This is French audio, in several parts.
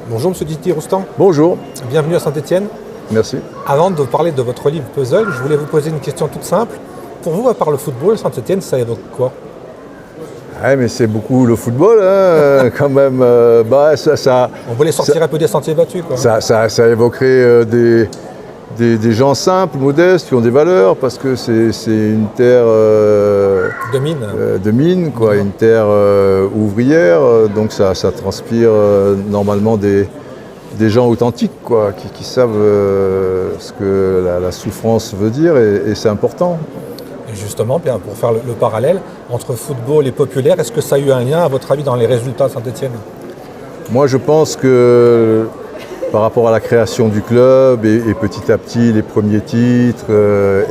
Bonjour Monsieur Didier Roustan, Bonjour, bienvenue à Saint-Étienne. merci. Avant de parler de votre livre Puzzle, je voulais vous poser une question toute simple. Pour vous, à part le football, Saint-Étienne, ça évoque quoi? Ouais, mais c'est beaucoup le football, quand même. On voulait sortir un peu des sentiers battus, quoi. Ça évoquerait des gens simples, modestes, qui ont des valeurs, parce que c'est une terre De mine. quoi, une terre ouvrière, donc ça transpire normalement des gens authentiques, quoi, qui savent ce que la souffrance veut dire, et c'est important. Et justement, bien, pour faire le parallèle entre football et populaire, est-ce que ça a eu un lien, à votre avis, dans les résultats de Saint-Étienne? Moi, je pense que par rapport à la création du club et petit à petit les premiers titres,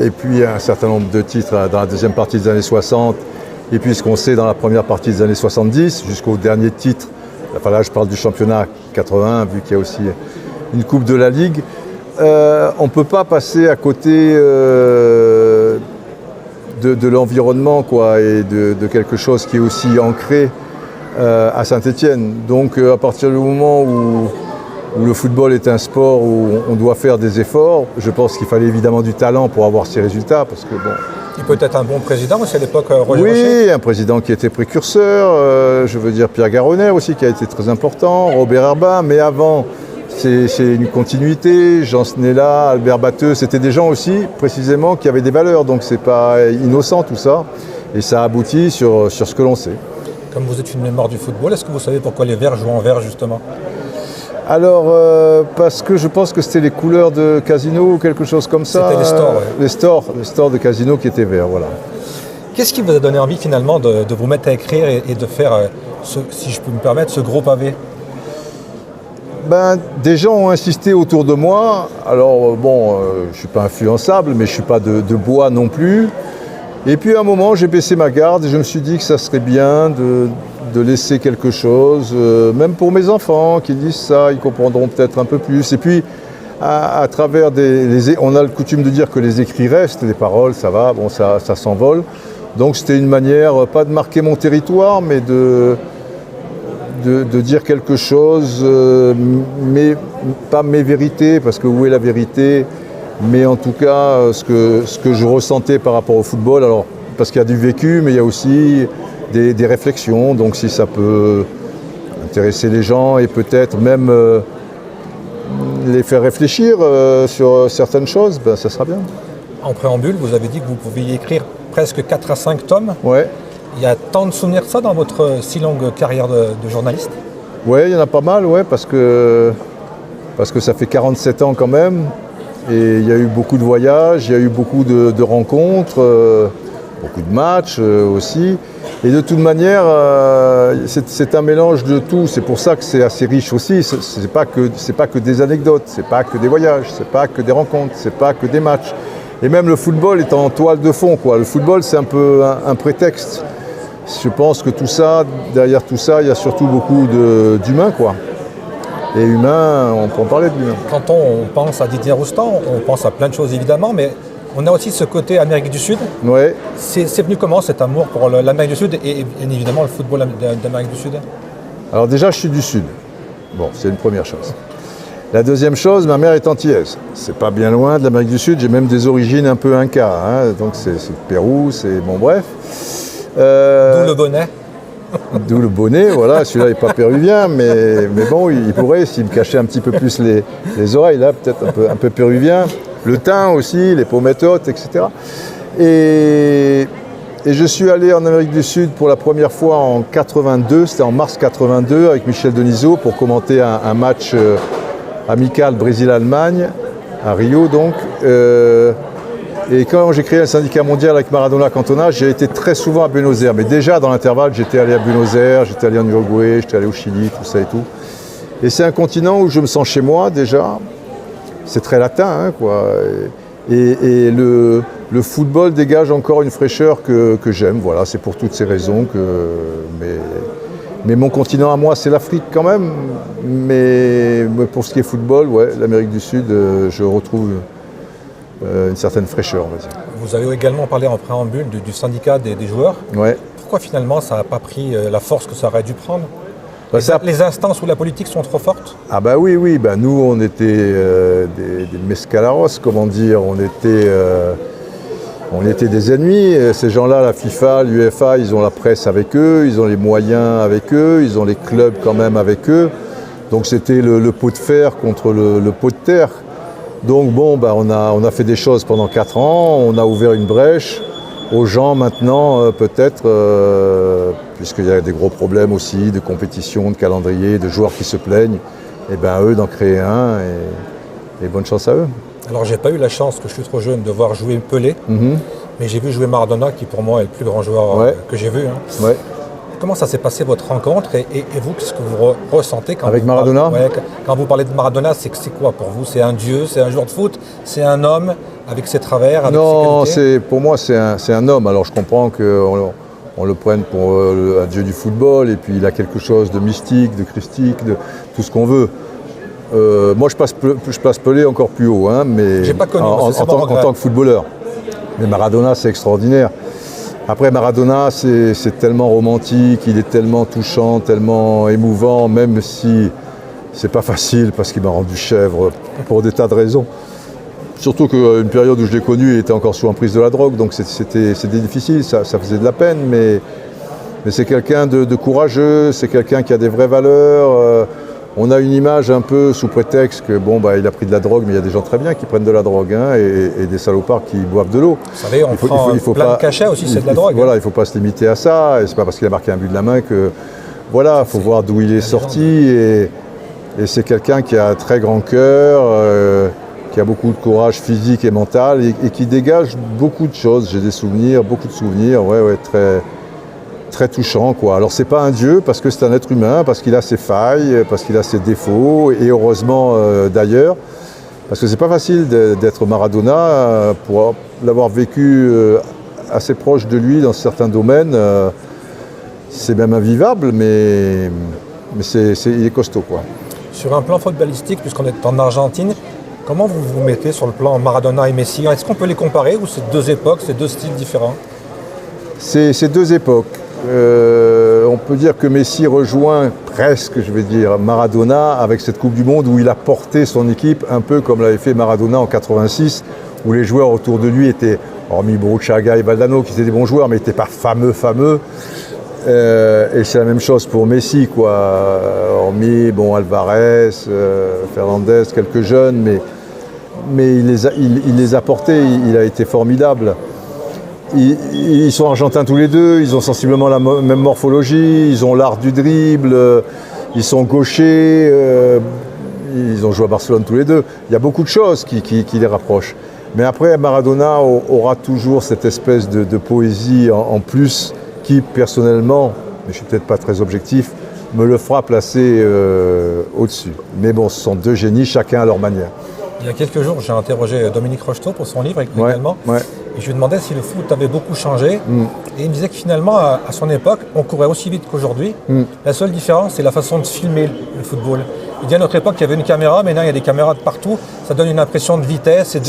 et puis un certain nombre de titres dans la deuxième partie des années 60, et puis ce qu'on sait dans la première partie des années 70, jusqu'au dernier titre, enfin là je parle du championnat 81, vu qu'il y a aussi une Coupe de la Ligue, on ne peut pas passer à côté de l'environnement, quoi, et de quelque chose qui est aussi ancré à Saint-Étienne. Donc à partir du moment où le football est un sport où on doit faire des efforts, je pense qu'il fallait évidemment du talent pour avoir ces résultats, parce que bon. Et peut-être un bon président aussi à l'époque, Roger Oui, Rocher. un président qui était précurseur, je veux dire Pierre Garonner aussi, qui a été très important, Robert Herbin, mais avant, c'est une continuité, Jean Snella, Albert Batteux, c'était des gens aussi, précisément, qui avaient des valeurs, donc c'est pas innocent tout ça, et ça aboutit sur ce que l'on sait. Comme vous êtes une mémoire du football, est-ce que vous savez pourquoi les Verts jouent en vert, justement? Alors, parce que je pense que c'était les couleurs de Casino ou quelque chose comme ça. C'était les stores, ouais. Les stores de Casino qui étaient verts, voilà. Qu'est-ce qui vous a donné envie, finalement, de vous mettre à écrire et de faire, si je peux me permettre, ce gros pavé? Des gens ont insisté autour de moi. Alors, bon, je ne suis pas influençable, mais je ne suis pas de bois non plus. Et puis, à un moment, j'ai baissé ma garde et je me suis dit que ça serait bien de laisser quelque chose, même pour mes enfants qui lisent ça, ils comprendront peut-être un peu plus. Et puis, à travers on a le coutume de dire que les écrits restent, les paroles, ça va, bon, ça s'envole. Donc, c'était une manière, pas de marquer mon territoire, mais de dire quelque chose, mais pas mes vérités, parce que où est la vérité? Mais en tout cas, ce que je ressentais par rapport au football, alors, parce qu'il y a du vécu, mais il y a aussi des réflexions, donc si ça peut intéresser les gens et peut-être même les faire réfléchir sur certaines choses, ça sera bien. En préambule, vous avez dit que vous pouviez écrire presque 4 à 5 tomes. Ouais. Il y a tant de souvenirs de ça dans votre si longue carrière de journaliste? Oui, il y en a pas mal, ouais, parce que ça fait 47 ans quand même, et il y a eu beaucoup de voyages, il y a eu beaucoup de rencontres, beaucoup de matchs aussi. Et de toute manière, c'est un mélange de tout. C'est pour ça que c'est assez riche aussi. C'est pas que des anecdotes, c'est pas que des voyages, c'est pas que des rencontres, c'est pas que des matchs. Et même le football est en toile de fond, quoi. Le football, c'est un peu un prétexte. Je pense que tout ça, derrière tout ça, il y a surtout beaucoup d'humains, quoi. Et humains, on peut en parler de l'humain. Quand on pense à Didier Roustan, on pense à plein de choses évidemment, mais on a aussi ce côté Amérique du Sud. Ouais. C'est venu comment cet amour pour l'Amérique du Sud et bien évidemment le football d'Amérique du Sud? Alors déjà, je suis du Sud. Bon, c'est une première chose. La deuxième chose, ma mère est antillaise. C'est pas bien loin de l'Amérique du Sud, j'ai même des origines un peu inca, hein. Donc c'est le Pérou, c'est bon, bref. D'où le bonnet. D'où le bonnet, voilà, celui-là n'est pas péruvien, mais bon, il pourrait, s'il me cachait un petit peu plus les oreilles, là, peut-être un peu péruvien. Le teint aussi, les pommettes hautes, etc. Et je suis allé en Amérique du Sud pour la première fois en 82, c'était en mars 82, avec Michel Denisot, pour commenter un match amical Brésil-Allemagne, à Rio donc. Et quand j'ai créé le syndicat mondial avec Maradona Cantona, j'ai été très souvent à Buenos Aires. Mais déjà dans l'intervalle, j'étais allé à Buenos Aires, j'étais allé en Uruguay, j'étais allé au Chili, tout ça et tout. Et c'est un continent où je me sens chez moi déjà. C'est très latin, hein, quoi. Et le football dégage encore une fraîcheur que j'aime. Voilà, c'est pour toutes ces raisons que. Mais mon continent à moi, c'est l'Afrique quand même. Mais pour ce qui est football, ouais, l'Amérique du Sud, je retrouve une certaine fraîcheur, on va dire. Vous avez également parlé en préambule du syndicat des joueurs. Ouais. Pourquoi finalement ça n'a pas pris la force que ça aurait dû prendre? Les instances où la politique sont trop fortes? Ah bah oui, bah nous on était des mescalaros, comment dire, on était des ennemis. Ces gens-là, la FIFA, l'UEFA, ils ont la presse avec eux, ils ont les moyens avec eux, ils ont les clubs quand même avec eux. Donc c'était le pot de fer contre le pot de terre. Donc bon, bah on a fait des choses pendant 4 ans, on a ouvert une brèche aux gens maintenant, peut-être, puisqu'il y a des gros problèmes aussi de compétition, de calendrier, de joueurs qui se plaignent, et bien eux d'en créer un, et bonne chance à eux. Alors j'ai pas eu la chance, que je suis trop jeune, de voir jouer Pelé, mais j'ai vu jouer Maradona, qui pour moi est le plus grand joueur que j'ai vu. Hein. Ouais. Comment ça s'est passé votre rencontre et vous, qu'est-ce que vous ressentez quand avec vous Maradona quand vous parlez de Maradona, c'est quoi pour vous? C'est un dieu, c'est un joueur de foot, c'est un homme avec ses travers, avec non, ses qualités? pour moi c'est un homme. Alors je comprends qu'on le prenne pour un dieu du football, et puis il a quelque chose de mystique, de christique, de tout ce qu'on veut. Moi je place Pelé encore plus haut, hein, mais j'ai pas connu, en tant que footballeur. Mais Maradona c'est extraordinaire. Après Maradona c'est tellement romantique, il est tellement touchant, tellement émouvant, même si c'est pas facile parce qu'il m'a rendu chèvre pour des tas de raisons. Surtout qu'une période où je l'ai connu, il était encore sous emprise de la drogue, donc c'était difficile, ça faisait de la peine, mais c'est quelqu'un de courageux, c'est quelqu'un qui a des vraies valeurs. On a une image un peu sous prétexte que bon, bah, il a pris de la drogue, mais il y a des gens très bien qui prennent de la drogue, hein, et des salopards qui boivent de l'eau. Vous savez, on prend plein de cachets aussi, c'est de la drogue. Voilà, il ne faut pas se limiter à ça, et c'est pas parce qu'il a marqué un but de la main que... Voilà, il faut voir d'où il est sorti, et c'est quelqu'un qui a un très grand cœur, qui a beaucoup de courage physique et mental, et qui dégage beaucoup de choses. J'ai des souvenirs, beaucoup de souvenirs, très touchant, quoi. Alors c'est pas un dieu parce que c'est un être humain, parce qu'il a ses failles, parce qu'il a ses défauts, et heureusement d'ailleurs, parce que c'est pas facile d'être Maradona, pour l'avoir vécu assez proche de lui dans certains domaines, c'est même invivable, mais il est costaud, quoi. Sur un plan footballistique, puisqu'on est en Argentine, comment vous vous mettez sur le plan Maradona et Messi? Est-ce qu'on peut les comparer, ou c'est deux époques, c'est deux styles différents? C'est deux époques. On peut dire que Messi rejoint presque, je vais dire, Maradona avec cette Coupe du Monde où il a porté son équipe un peu comme l'avait fait Maradona en 86, où les joueurs autour de lui étaient, hormis Burruchaga et Valdano qui étaient des bons joueurs, mais n'étaient pas fameux. Et c'est la même chose pour Messi, quoi. Hormis Alvarez, Fernandez, quelques jeunes, mais il les a portés, il a été formidable. Ils sont argentins tous les deux, ils ont sensiblement la même morphologie, ils ont l'art du dribble, ils sont gauchers, ils ont joué à Barcelone tous les deux. Il y a beaucoup de choses qui les rapprochent. Mais après, Maradona aura toujours cette espèce de poésie en plus qui, personnellement, mais je ne suis peut-être pas très objectif, me le fera placer au-dessus. Mais bon, ce sont deux génies, chacun à leur manière. Il y a quelques jours, j'ai interrogé Dominique Rocheteau pour son livre également. Ouais. Et je lui demandais si le foot avait beaucoup changé. Et il me disait que finalement, à son époque, on courait aussi vite qu'aujourd'hui. La seule différence, c'est la façon de filmer le football. Il dit à notre époque, il y avait une caméra, maintenant il y a des caméras de partout. Ça donne une impression de vitesse et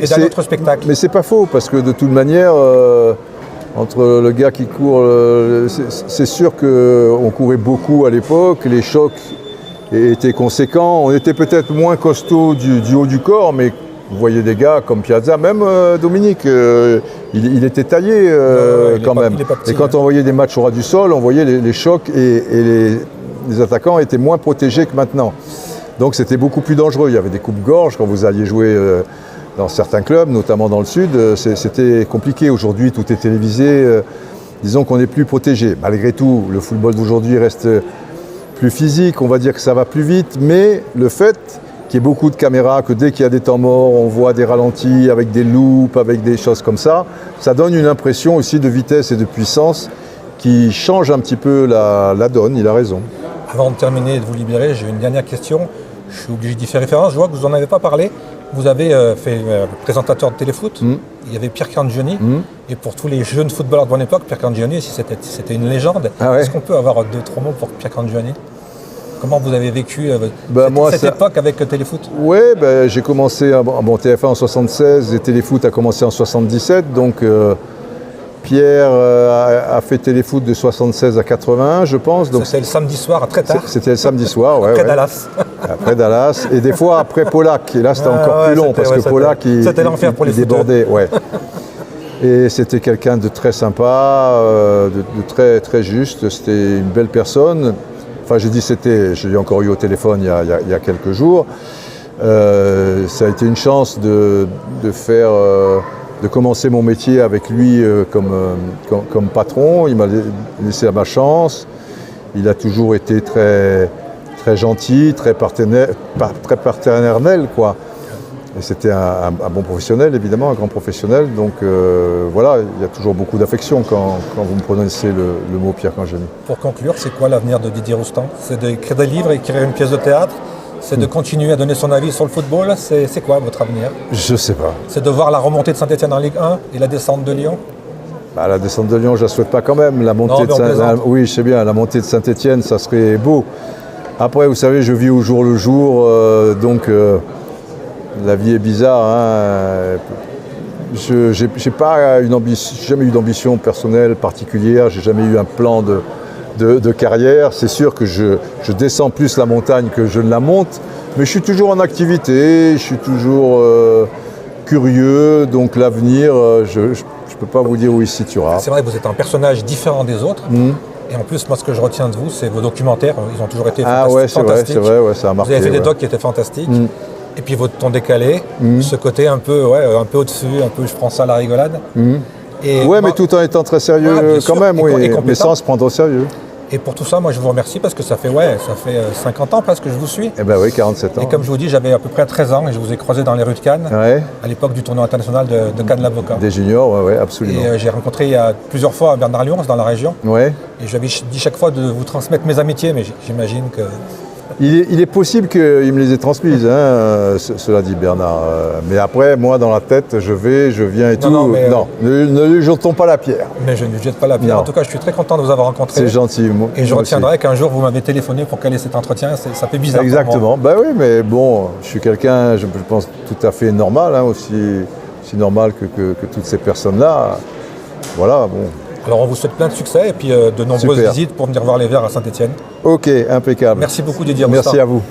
d'un autre spectacle. Mais c'est pas faux, parce que de toute manière, entre le gars qui court, c'est sûr qu'on courait beaucoup à l'époque, les chocs étaient conséquents. On était peut-être moins costaud du haut du corps, mais vous voyez des gars comme Piazza, même Dominique, il était taillé quand même. Et quand on voyait des matchs au ras du sol, on voyait les chocs et les attaquants étaient moins protégés que maintenant. Donc c'était beaucoup plus dangereux. Il y avait des coupes-gorges quand vous alliez jouer dans certains clubs, notamment dans le sud. C'était compliqué. Aujourd'hui, tout est télévisé. Disons qu'on est plus protégé. Malgré tout, le football d'aujourd'hui reste plus physique. On va dire que ça va plus vite. Mais le fait qu'il y ait beaucoup de caméras, que dès qu'il y a des temps morts, on voit des ralentis avec des loupes, avec des choses comme ça, ça donne une impression aussi de vitesse et de puissance qui change un petit peu la donne. Il a raison. Avant de terminer et de vous libérer, j'ai une dernière question. Je suis obligé d'y faire référence. Je vois que vous n'en avez pas parlé. Vous avez fait présentateur de téléfoot. Il y avait Pierre Cangioni. Et pour tous les jeunes footballeurs de bonne époque, Pierre Cangioni, c'était une légende. Est-ce qu'on peut avoir 2-3 mots pour Pierre Cangioni? Comment vous avez vécu cette époque avec Téléfoot? Oui, j'ai commencé TF1 en 76 et Téléfoot a commencé en 77. Donc Pierre a fait téléfoot de 76 à 81, je pense. C'était le samedi soir, très tard. C'était le samedi soir, ouais. Après Dallas. Après Dallas. Et des fois après Pollack. Et là, c'était encore plus long parce que Pollack, c'était l'enfer pour les débordait. Ouais. Et c'était quelqu'un de très sympa, de très, très juste. C'était une belle personne. Enfin, j'ai dit c'était, je l'ai encore eu au téléphone il y a quelques jours. Ça a été une chance de commencer mon métier avec lui comme patron. Il m'a laissé ma chance. Il a toujours été très, très gentil, très paternel, quoi. Et c'était un bon professionnel, évidemment, un grand professionnel. Donc voilà, il y a toujours beaucoup d'affection quand vous me prononcez le mot Pierre Cangioni. Pour conclure, c'est quoi l'avenir de Didier Roustan? C'est d'écrire des livres, écrire une pièce de théâtre? C'est de continuer à donner son avis sur le football? C'est quoi votre avenir? Je sais pas. C'est de voir la remontée de Saint-Etienne en Ligue 1 et la descente de Lyon? Bah, la descente de Lyon, je ne la souhaite pas quand même. La montée oui, je sais bien, la montée de Saint-Etienne, ça serait beau. Après, vous savez, je vis au jour le jour, donc la vie est bizarre. Hein. Je n'ai pas jamais eu d'ambition personnelle particulière, j'ai jamais eu un plan de carrière. C'est sûr que je descends plus la montagne que je ne la monte, mais je suis toujours en activité, je suis toujours curieux, donc l'avenir, je ne peux pas vous dire où il se situera. C'est vrai que vous êtes un personnage différent des autres. Et en plus, moi, ce que je retiens de vous, c'est vos documentaires. Ils ont toujours été fantastiques. C'est vrai, ouais, ça a marqué. Vous avez fait des docs qui étaient fantastiques. Et puis votre ton décalé, ce côté un peu au-dessus, un peu je prends ça à la rigolade. Et ouais, mais tout en étant très sérieux quand même, mais sans se prendre au sérieux. Et pour tout ça, moi je vous remercie parce que ça fait 50 ans presque que je vous suis. Eh ben oui, 47 ans. Et comme je vous dis, j'avais à peu près 13 ans et je vous ai croisé dans les rues de Cannes, à l'époque du tournoi international de Cannes-l'Avocat. Des juniors, ouais, absolument. Et j'ai rencontré il y a plusieurs fois Bernard Lyons dans la région. Ouais. Et je lui avais dit chaque fois de vous transmettre mes amitiés, mais j'imagine que... Il est possible qu'il me les ait transmises, hein, cela dit Bernard. Mais après, moi, dans la tête, je viens et tout. Non, ne lui jetons pas la pierre. Mais je ne lui jette pas la pierre. Non. En tout cas, je suis très content de vous avoir rencontré. C'est gentil. Et je retiendrai qu'un jour, vous m'avez téléphoné pour caler cet entretien. Ça fait bizarre. Exactement. Ben oui, mais bon, je suis quelqu'un, je pense, tout à fait normal, hein, aussi normal que toutes ces personnes-là. Voilà, bon. Alors on vous souhaite plein de succès et puis de nombreuses visites pour venir voir les Verts à Saint-Etienne. Ok, impeccable. Merci beaucoup Didier Roustan. Merci à vous.